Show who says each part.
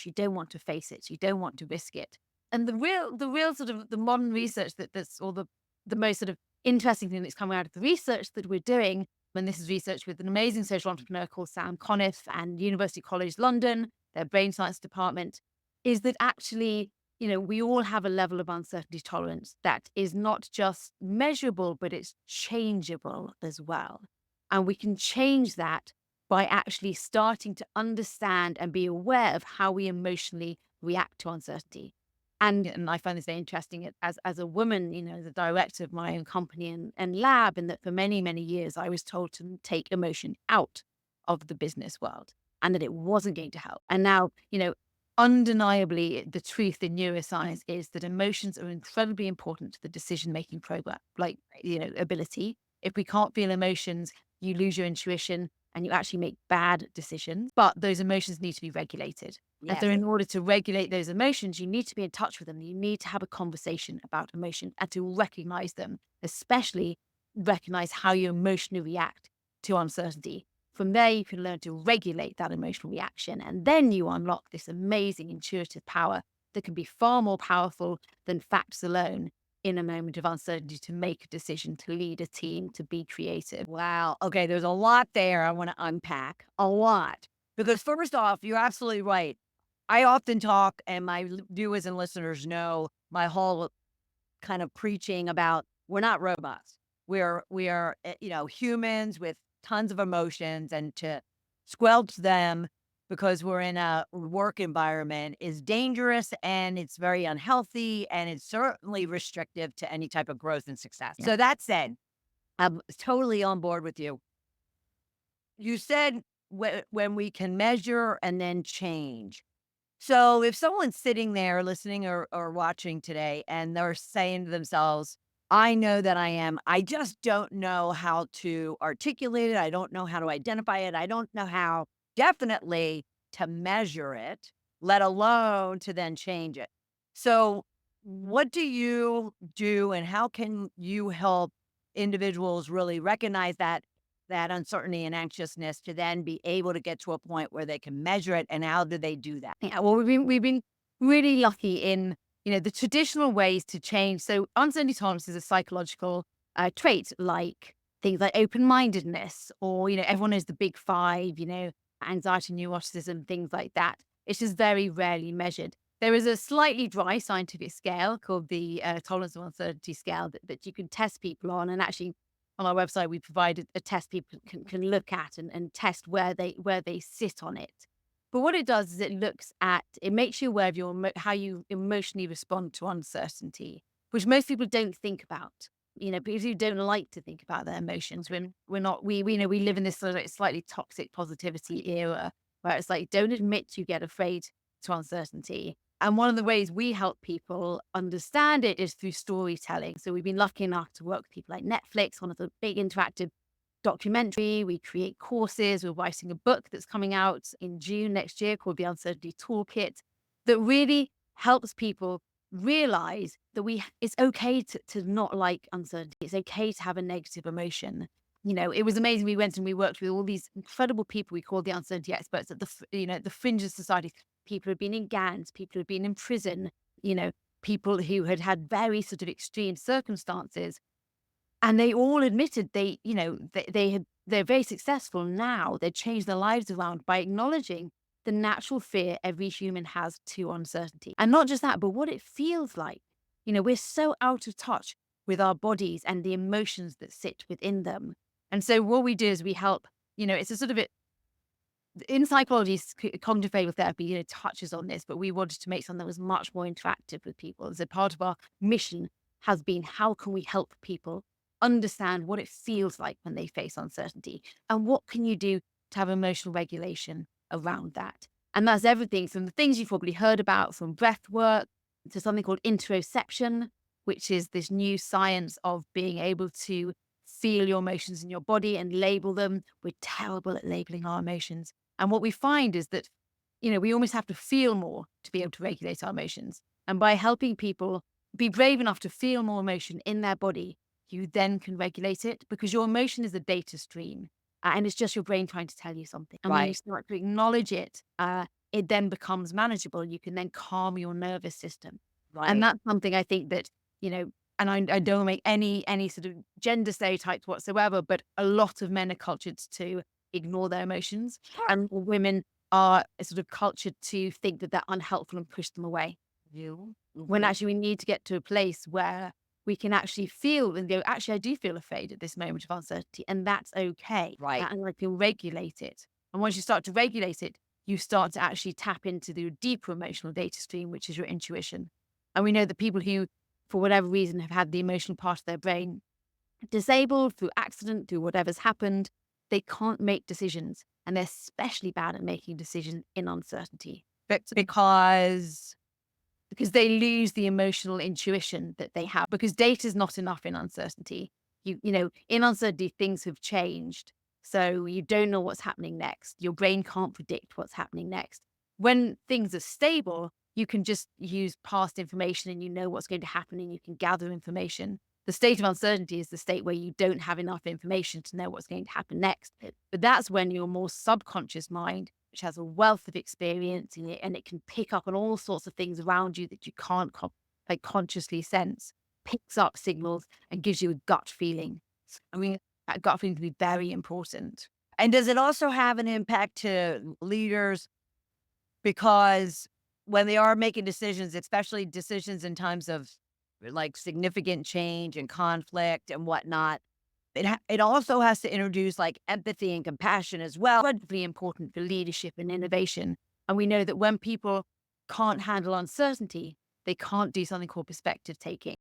Speaker 1: You don't want to face it. You don't want to risk it. And the real sort of the modern research the most sort of interesting thing that's coming out of the research that we're doing, and this is research with an amazing social entrepreneur called Sam Conniff and University College London, their brain science department, is that actually, we all have a level of uncertainty tolerance that is not just measurable, but it's changeable as well. And we can change that by actually starting to understand and be aware of how we emotionally react to uncertainty. And I find this very interesting as a woman, the director of my own company and lab, and that for many, many years, I was told to take emotion out of the business world and that it wasn't going to help. And now, undeniably, the truth in neuroscience is that emotions are incredibly important to the decision-making program, ability. If we can't feel emotions, you lose your intuition and you actually make bad decisions. But those emotions need to be regulated. And so
Speaker 2: Yes.
Speaker 1: in order to regulate those emotions, you need to be in touch with them. You need to have a conversation about emotion and to recognize them, especially recognize how you emotionally react to uncertainty. From there, you can learn to regulate that emotional reaction. And then you unlock this amazing intuitive power that can be far more powerful than facts alone in a moment of uncertainty, to make a decision, to lead a team, to be creative.
Speaker 2: Wow. Okay, there's a lot there I want to unpack. A lot. Because first off, you're absolutely right. I often talk, and my viewers and listeners know my whole kind of preaching about we're not robots. We are humans with tons of emotions, and to squelch them because we're in a work environment is dangerous, and it's very unhealthy, and it's certainly restrictive to any type of growth and success.
Speaker 1: Yeah.
Speaker 2: So that said, I'm totally on board with you. You said when we can measure and then change. So if someone's sitting there listening or watching today and they're saying to themselves, I know that I just don't know how to articulate it. I don't know how to identify it. I don't know how definitely to measure it, let alone to then change it. So what do you do, and how can you help individuals really recognize that uncertainty and anxiousness to then be able to get to a point where they can measure it? And how do they do that?
Speaker 1: Yeah, well, we've been really lucky in the traditional ways to change. So uncertainty tolerance is a psychological trait, like things like open-mindedness, or everyone knows the big five, anxiety, neuroticism, things like that. It's just very rarely measured. There is a slightly dry scientific scale called the tolerance of uncertainty scale that you can test people on, and actually on our website we provided a test people can look at and test where they sit on it. But what it does is it makes you aware of how you emotionally respond to uncertainty, which most people don't think about. Because you don't like to think about their emotions. When we live in this sort of slightly toxic positivity era where it's like, don't admit you get afraid to uncertainty. And one of the ways we help people understand it is through storytelling. So we've been lucky enough to work with people like Netflix, one of the big interactive documentary. We create courses. We're writing a book that's coming out in June next year called The Uncertainty Toolkit, that really helps people realize that it's okay to not like uncertainty. It's okay to have a negative emotion. It was amazing. We went and we worked with all these incredible people we called the uncertainty experts at the fringe of society. People who had been in gangs, people who had been in prison, people who had very sort of extreme circumstances. And they all admitted they're very successful now. They changed their lives around by acknowledging the natural fear every human has to uncertainty. And not just that, but what it feels like. We're so out of touch with our bodies and the emotions that sit within them. And so what we do is we help, it's a sort of in psychology, cognitive behavioral therapy, touches on this, but we wanted to make something that was much more interactive with people. So part of our mission has been, how can we help people understand what it feels like when they face uncertainty, and what can you do to have emotional regulation around that? And that's everything from the things you've probably heard about, from breath work to something called interoception, which is this new science of being able to feel your emotions in your body and label them. We're terrible at labeling our emotions. And what we find is that, we almost have to feel more to be able to regulate our emotions. And by helping people be brave enough to feel more emotion in their body, you then can regulate it, because your emotion is a data stream, and it's just your brain trying to tell you something. And when you
Speaker 2: Right.
Speaker 1: start to acknowledge it it then becomes manageable. You can then calm your nervous system. And
Speaker 2: Right.
Speaker 1: that's something I think that, and I don't make any sort of gender stereotypes whatsoever, but a lot of men are cultured to ignore their emotions,
Speaker 2: Sure.
Speaker 1: and women are sort of cultured to think that they're unhelpful and push them away.
Speaker 2: You.
Speaker 1: When
Speaker 2: Mhm.
Speaker 1: actually we need to get to a place where we can actually feel and go, actually, I do feel afraid at this moment of uncertainty, and that's okay.
Speaker 2: Right.
Speaker 1: And I can regulate it. And once you start to regulate it, you start to actually tap into the deeper emotional data stream, which is your intuition. And we know that people who, for whatever reason, have had the emotional part of their brain disabled through accident, through whatever's happened, they can't make decisions. And they're especially bad at making decisions in uncertainty. So
Speaker 2: Because
Speaker 1: because they lose the emotional intuition that they have, because data is not enough in uncertainty. In uncertainty, things have changed. So you don't know what's happening next. Your brain can't predict what's happening next. When things are stable, you can just use past information and you know what's going to happen and you can gather information. The state of uncertainty is the state where you don't have enough information to know what's going to happen next. But that's when your more subconscious mind, which has a wealth of experience in it, and it can pick up on all sorts of things around you that you can't consciously sense, picks up signals and gives you a gut feeling. I mean, that gut feeling can be very important.
Speaker 2: and does it also have an impact to leaders because when they are making decisions, especially decisions in times of like significant change and conflict and whatnot, it also has to introduce like empathy and compassion as well.
Speaker 1: Incredibly important for leadership and innovation. And we know that when people can't handle uncertainty, they can't do something called perspective taking.